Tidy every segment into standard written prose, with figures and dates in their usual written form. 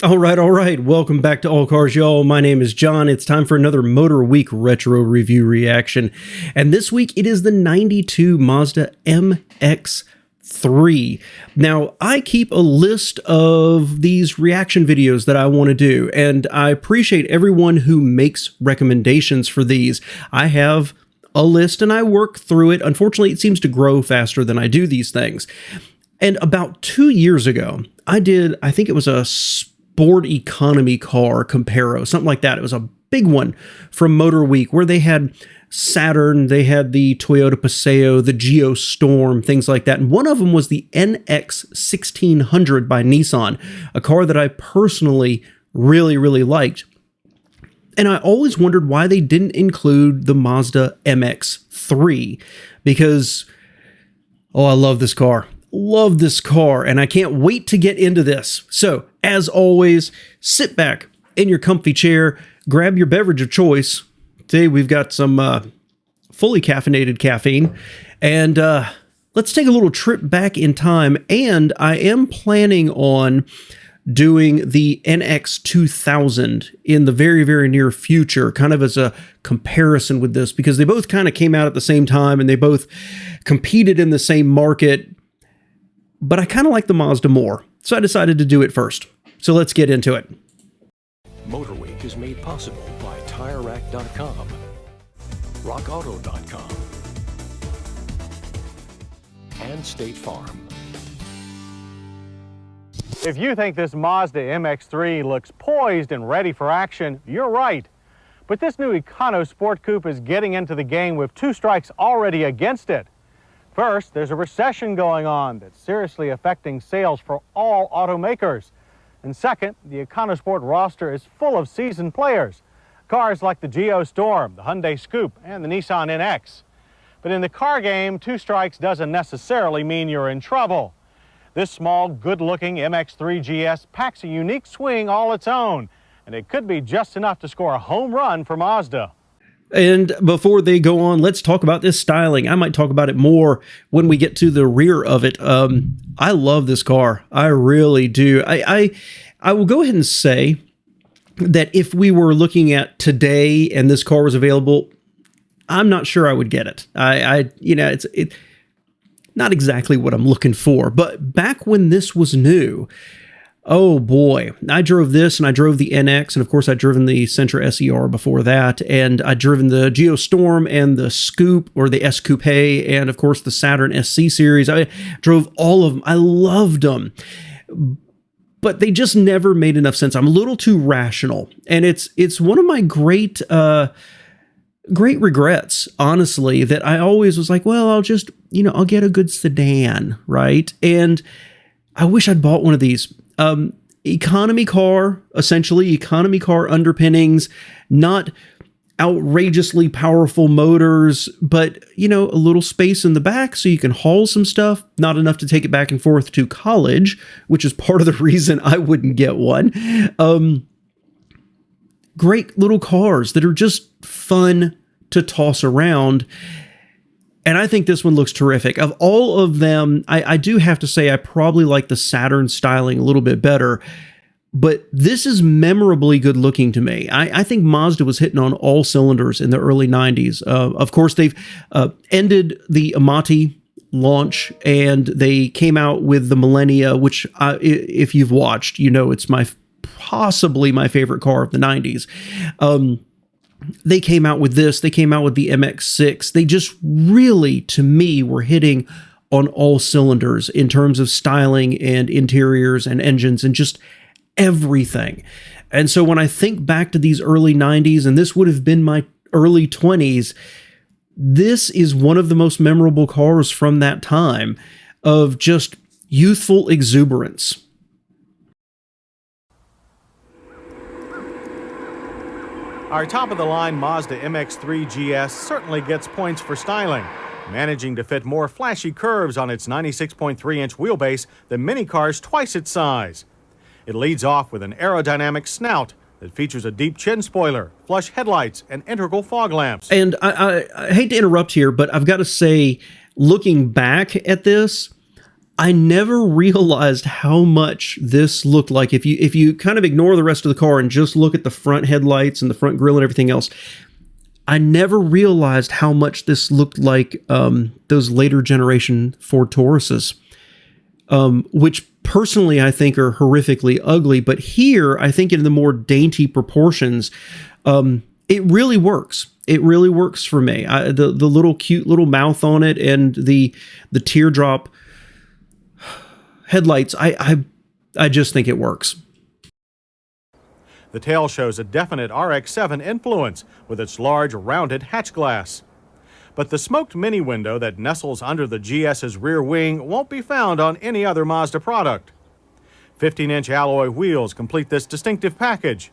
All right. Welcome back to All Cars, y'all. My name is John. It's time for another Motorweek retro review reaction. And this week it is the 92 Mazda MX3. Now, I keep a list of these reaction videos that I want to do, and I appreciate everyone who makes recommendations for these. I have a list and I work through it. Unfortunately, it seems to grow faster than I do these things. And about 2 years ago, I think it was a Sport economy car comparo, something like that. It was a big one from Motorweek where they had Saturn, they had the Toyota Paseo, the Geostorm, things like that. And one of them was the NX1600 by Nissan, a car that I personally really liked. And I always wondered why they didn't include the Mazda MX3 because, oh, I love this car. Love this car, and I can't wait to get into this. So, as always, sit back in your comfy chair, grab your beverage of choice. Today we've got some fully caffeinated caffeine, and let's take a little trip back in time. And I am planning on doing the NX2000 in the very near future, kind of as a comparison with this, because they both kind of came out at the same time, and they both competed in the same market. But I kind of like the Mazda more, so I decided to do it first. So let's get into it. Motorweek is made possible by TireRack.com, RockAuto.com, and State Farm. If you think this Mazda MX3 looks poised and ready for action, you're right. But this new Econo Sport Coupe is getting into the game with two strikes already against it. First, there's a recession going on that's seriously affecting sales for all automakers. And second, the EconoSport roster is full of seasoned players. Cars like the Geostorm, the Hyundai Scoop, and the Nissan NX. But in the car game, two strikes doesn't necessarily mean you're in trouble. This small, good-looking MX3 GS packs a unique swing all its own, and it could be just enough to score a home run for Mazda. And before they go on, let's talk about this styling. I might talk about it more when we get to the rear of it. I love this car. I really do. I will go ahead and say that if we were looking at today and this car was available, I'm not sure I would get it. It's not exactly what I'm looking for. But back when this was new, oh boy, I drove this and I drove the NX, and of course I'd driven the Sentra SER before that, and I'd driven the Geostorm and the Scoop, or the S Coupe, and of course the Saturn SC series. I drove all of them. I loved them. But they just never made enough sense. I'm a little too rational, and it's one of my great regrets, honestly, that I always was like, well, I'll just, I'll get a good sedan, right? And I wish I'd bought one of these. Economy car, essentially economy car underpinnings, not outrageously powerful motors, but, a little space in the back so you can haul some stuff, not enough to take it back and forth to college, which is part of the reason I wouldn't get one. Great little cars that are just fun to toss around. And I think this one looks terrific. Of all of them, I do have to say I probably like the Saturn styling a little bit better, but this is memorably good looking to me. I think Mazda was hitting on all cylinders in the early 90s. Of course, they've ended the Amati launch, and they came out with the Millennia, which if you've watched, it's possibly my favorite car of the 90s. They came out with this. They came out with the MX6. They just really, to me, were hitting on all cylinders in terms of styling and interiors and engines and just everything. And so when I think back to these early 90s, and this would have been my early 20s, this is one of the most memorable cars from that time of just youthful exuberance. Our top-of-the-line Mazda MX3 GS certainly gets points for styling, managing to fit more flashy curves on its 96.3-inch wheelbase than many cars twice its size. It leads off with an aerodynamic snout that features a deep chin spoiler, flush headlights, and integral fog lamps. And I hate to interrupt here, but I've got to say, looking back at this, I never realized how much this looked like. If you kind of ignore the rest of the car and just look at the front headlights and the front grille and everything else, I never realized how much this looked like those later generation Ford Tauruses, which personally I think are horrifically ugly. But here, I think in the more dainty proportions, it really works. It really works for me. The little cute little mouth on it and the teardrop headlights, I just think it works. The tail shows a definite RX-7 influence with its large rounded hatch glass. But the smoked mini window that nestles under the GS's rear wing won't be found on any other Mazda product. 15-inch alloy wheels complete this distinctive package.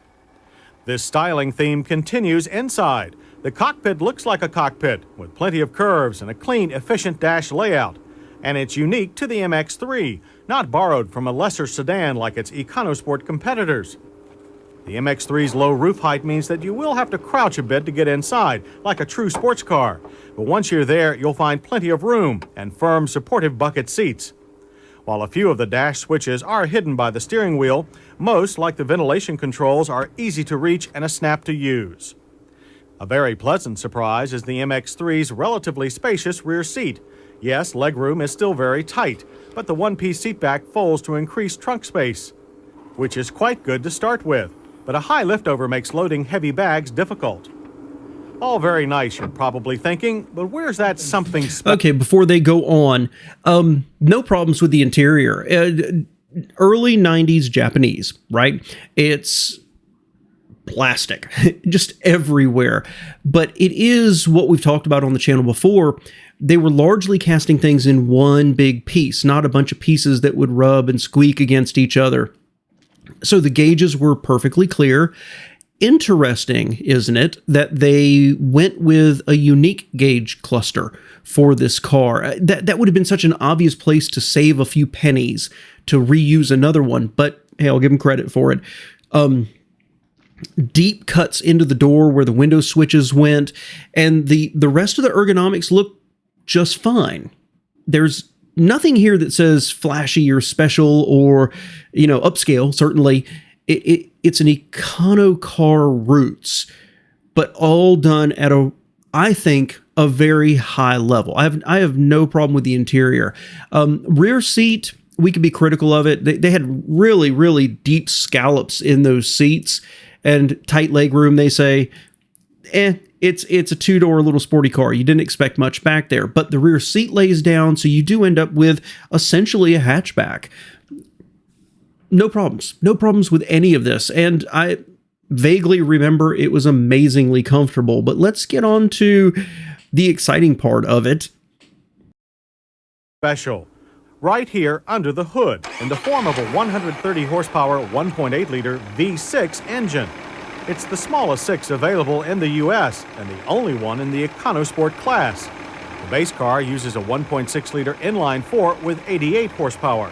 This styling theme continues inside. The cockpit looks like a cockpit with plenty of curves and a clean, efficient dash layout. And it's unique to the MX3, not borrowed from a lesser sedan like its EconoSport competitors. The MX3's low roof height means that you will have to crouch a bit to get inside, like a true sports car. But once you're there, you'll find plenty of room and firm, supportive bucket seats. While a few of the dash switches are hidden by the steering wheel, most, like the ventilation controls, are easy to reach and a snap to use. A very pleasant surprise is the MX3's relatively spacious rear seat. Yes, legroom is still very tight, but the one-piece seatback folds to increase trunk space, which is quite good to start with. But a high liftover makes loading heavy bags difficult. All very nice, you're probably thinking, but where's that something special? Okay, before they go on, no problems with the interior. Early 90s Japanese, right? It's plastic just everywhere. But it is what we've talked about on the channel before. They were largely casting things in one big piece, not a bunch of pieces that would rub and squeak against each other. So the gauges were perfectly clear. Interesting, isn't it, that they went with a unique gauge cluster for this car? That would have been such an obvious place to save a few pennies to reuse another one, but hey, I'll give them credit for it. Deep cuts into the door where the window switches went, and the rest of the ergonomics look just fine. There's nothing here that says flashy or special or, upscale. Certainly, it's an econo car roots, but all done at I think, a very high level. I have no problem with the interior. Rear seat, we could be critical of it. They had really, really deep scallops in those seats and tight leg room. They say, it's a two-door little sporty car. You didn't expect much back there, but the rear seat lays down, so you do end up with essentially a hatchback. No problems with any of this. And I vaguely remember it was amazingly comfortable, but let's get on to the exciting part of it. Special. Right here under the hood, in the form of a 130 horsepower 1.8 liter V6 engine. It's the smallest 6 available in the US and the only one in the EconoSport class. The base car uses a 1.6 liter inline 4 with 88 horsepower.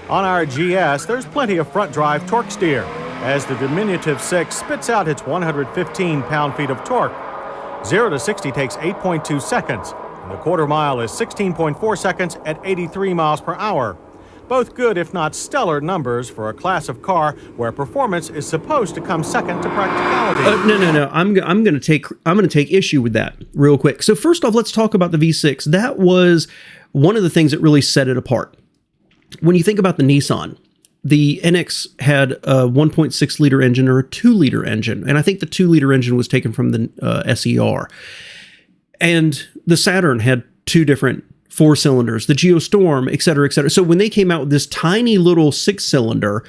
On our GS, there's plenty of front drive torque steer, as the diminutive 6 spits out its 115 pound-feet of torque. 0 to 60 takes 8.2 seconds, and the quarter mile is 16.4 seconds at 83 miles per hour. Both good, if not stellar, numbers for a class of car where performance is supposed to come second to practicality. No. I'm going to take issue with that real quick. So first off, let's talk about the V6. That was one of the things that really set it apart. When you think about the Nissan, the NX had a 1.6 liter engine or a 2 liter engine, and I think the 2 liter engine was taken from the SER. And the Saturn had 2 different 4 cylinders, the Geostorm, et cetera, et cetera. So when they came out with this tiny little 6 cylinder,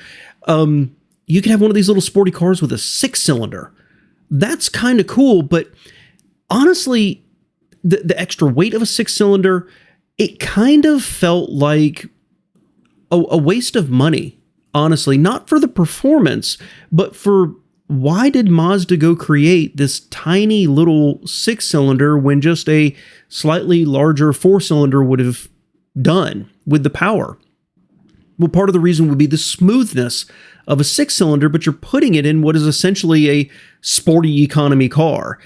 you could have one of these little sporty cars with a 6 cylinder. That's kind of cool, but honestly, the extra weight of a 6 cylinder, it kind of felt like a waste of money, honestly, not for the performance, but for why did Mazda go create this tiny little 6 cylinder when just a slightly larger 4 cylinder would have done with the power? Well, part of the reason would be the smoothness of a 6 cylinder, but you're putting it in what is essentially a sporty economy car.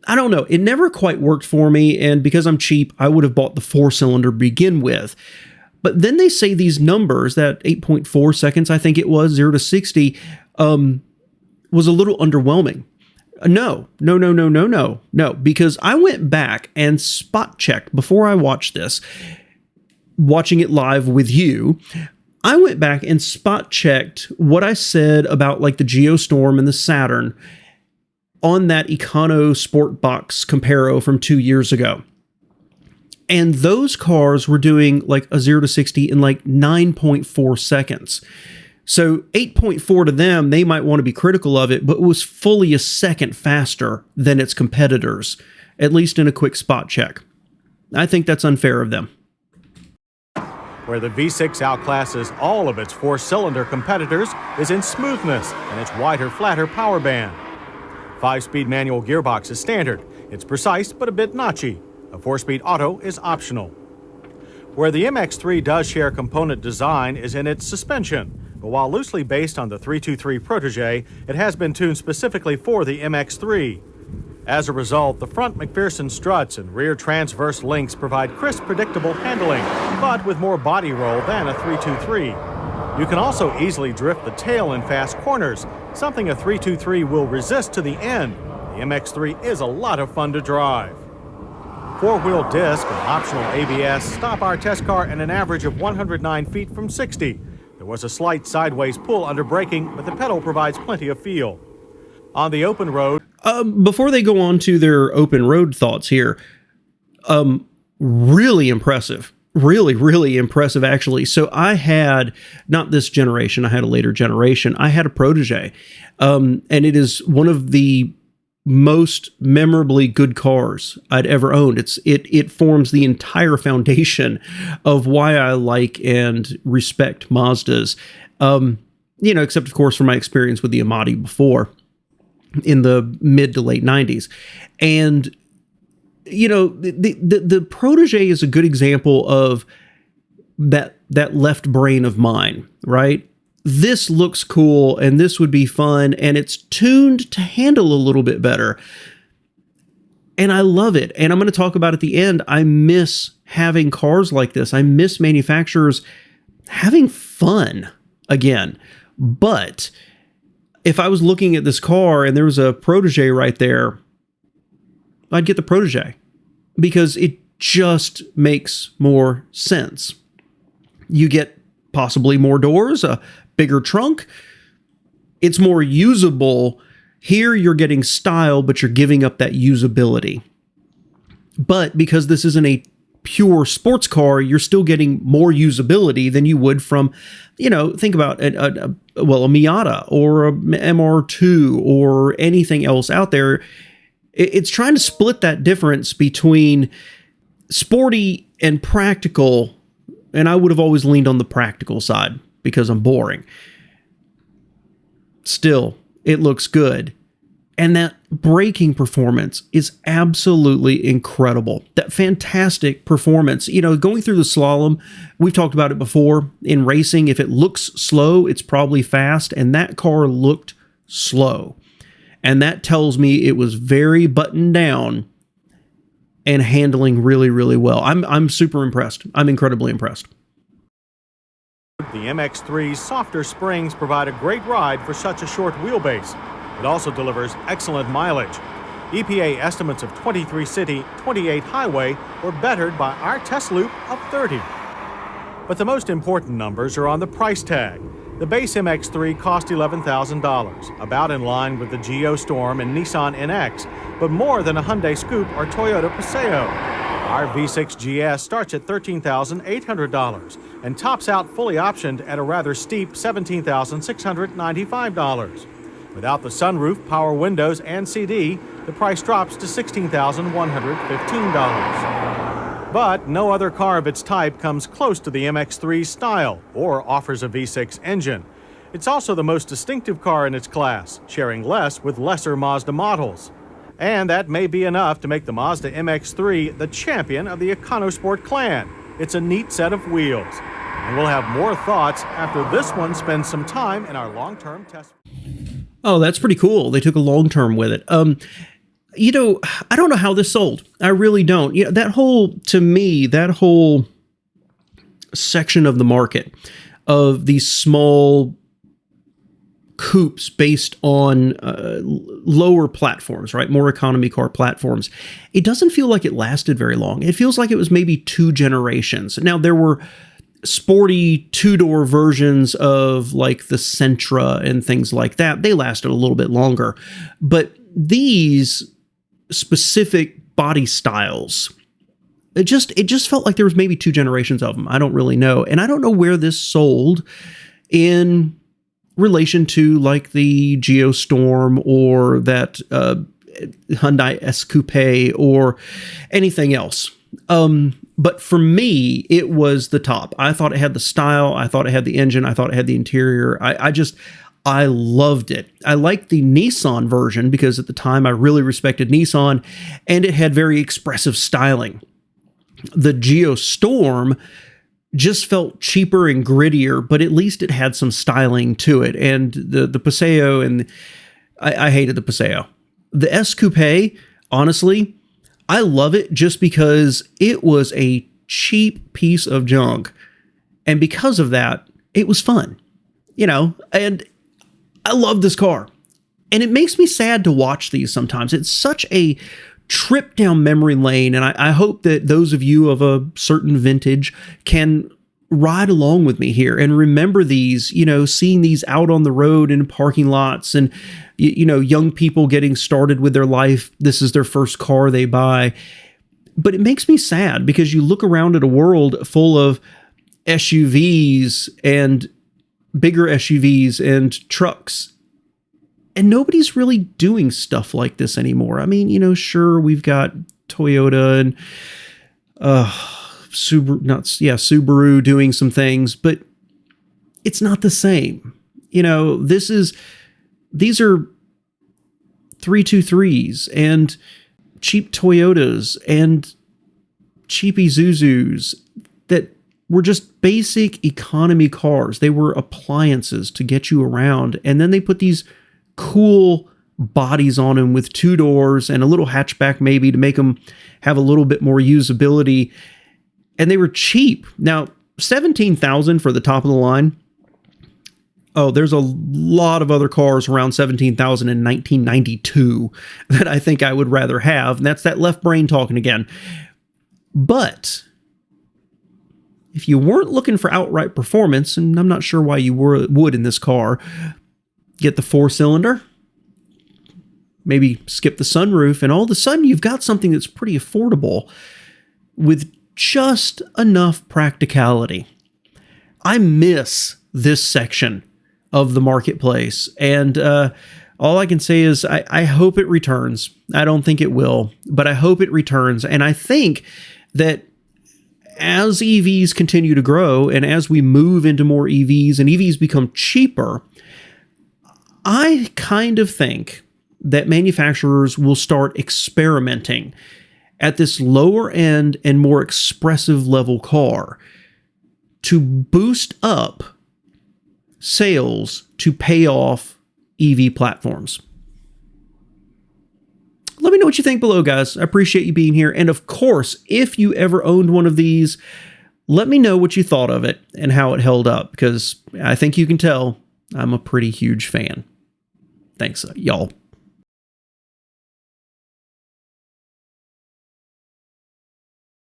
I don't know. It never quite worked for me. And because I'm cheap, I would have bought the 4 cylinder to begin with. But then they say these numbers, that 8.4 seconds, I think it was, 0 to 60, was a little underwhelming. No, because I went back and spot checked before I watched this, watching it live with you. I went back and spot checked what I said about like the Geostorm and the Saturn on that Econo Sport Box Comparo from 2 years ago. And those cars were doing like a 0 to 60 in like 9.4 seconds. So 8.4 to them, they might want to be critical of it, but it was fully a second faster than its competitors, at least in a quick spot check. I think that's unfair of them. Where the V6 outclasses all of its four-cylinder competitors is in smoothness and its wider, flatter power band. 5-speed manual gearbox is standard. It's precise but a bit notchy. A 4-speed auto is optional. Where the MX3 does share component design is in its suspension. But while loosely based on the 323 Protege, it has been tuned specifically for the MX3. As a result, the front McPherson struts and rear transverse links provide crisp, predictable handling, but with more body roll than a 323. You can also easily drift the tail in fast corners, something a 323 will resist to the end. The MX3 is a lot of fun to drive. 4-wheel disc and optional ABS stop our test car at an average of 109 feet from 60. There was a slight sideways pull under braking, but the pedal provides plenty of feel. On the open road... Before they go on to their open road thoughts here, really impressive. Really impressive, actually. So I had, not this generation, I had a later generation. I had a Protege, and it is one of the most memorably good cars I'd ever owned. It forms the entire foundation of why I like and respect Mazdas. Except of course for my experience with the Amati before in the mid to late 90s. And the Protege is a good example of that left brain of mine, right? This looks cool and this would be fun, and it's tuned to handle a little bit better. And I love it. And I'm going to talk about at the end, I miss having cars like this. I miss manufacturers having fun again. But if I was looking at this car and there was a Protege right there, I'd get the Protege because it just makes more sense. You get possibly more doors, a bigger trunk. It's more usable. Here you're getting style, but you're giving up that usability. But because this isn't a pure sports car, you're still getting more usability than you would from, think about a Miata or a MR2 or anything else out there. It's trying to split that difference between sporty and practical, and I would have always leaned on the practical side because I'm boring. Still, it looks good. And that braking performance is absolutely incredible. That fantastic performance. Going through the slalom, we've talked about it before. In racing, if it looks slow, it's probably fast. And that car looked slow. And that tells me it was very buttoned down and handling really, really well. I'm super impressed. I'm incredibly impressed. The MX3's softer springs provide a great ride for such a short wheelbase. It also delivers excellent mileage. EPA estimates of 23 city, 28 highway were bettered by our test loop of 30. But the most important numbers are on the price tag. The base MX3 cost $11,000, about in line with the Geostorm and Nissan NX, but more than a Hyundai Scoop or Toyota Paseo. Our V6 GS starts at $13,800 and tops out fully optioned at a rather steep $17,695. Without the sunroof, power windows, and CD, the price drops to $16,115. But no other car of its type comes close to the MX3's style or offers a V6 engine. It's also the most distinctive car in its class, sharing less with lesser Mazda models. And that may be enough to make the Mazda MX3 the champion of the EconoSport clan. It's a neat set of wheels. And we'll have more thoughts after this one spends some time in our long-term test. Oh, that's pretty cool. They took a long-term with it. I don't know how this sold. I really don't. That whole section of the market of these small coupes based on lower platforms, right? More economy car platforms. It doesn't feel like it lasted very long. It feels like it was maybe 2 generations. Now, there were sporty 2-door versions of like the Sentra and things like that. They lasted a little bit longer. But these specific body styles, it just felt like there was maybe 2 generations of them. I don't really know. And I don't know where this sold in relation to like the Geostorm or that Hyundai S Coupe or anything else. But for me, it was the top. I thought it had the style. I thought it had the engine. I thought it had the interior. I loved it. I liked the Nissan version because at the time I really respected Nissan, and it had very expressive styling. The Geostorm just felt cheaper and grittier, but at least it had some styling to it. And the Paseo, and I hated the Paseo. The S Coupe, honestly, I love it just because it was a cheap piece of junk. And because of that, it was fun, and I love this car. And it makes me sad to watch these sometimes. It's such a trip down memory lane, and I hope that those of you of a certain vintage can ride along with me here and remember these, seeing these out on the road in parking lots, and young people getting started with their life. This is their first car they buy. But it makes me sad because you look around at a world full of SUVs and bigger SUVs and trucks, and nobody's really doing stuff like this anymore. I mean, sure, we've got Toyota and Subaru doing some things, but it's not the same. These are 323s and cheap Toyotas and cheap Isuzus that were just basic economy cars. They were appliances to get you around, and then they put these cool bodies on them with 2 doors and a little hatchback maybe to make them have a little bit more usability. And they were cheap. Now, $17,000 for the top of the line. Oh, there's a lot of other cars around $17,000 in 1992 that I think I would rather have. And that's that left brain talking again. But if you weren't looking for outright performance, and I'm not sure why you would in this car, get the 4-cylinder, maybe skip the sunroof, and all of a sudden you've got something that's pretty affordable with just enough practicality. I miss this section of the marketplace, and all I can say is I hope it returns. I don't think it will, but I hope it returns. And I think that as EVs continue to grow and as we move into more EVs and EVs become cheaper, I kind of think that manufacturers will start experimenting at this lower end and more expressive level car to boost up sales to pay off EV platforms. Let me know what you think below, guys. I appreciate you being here. And of course, if you ever owned one of these, let me know what you thought of it and how it held up, because I think you can tell I'm a pretty huge fan. Thanks, y'all.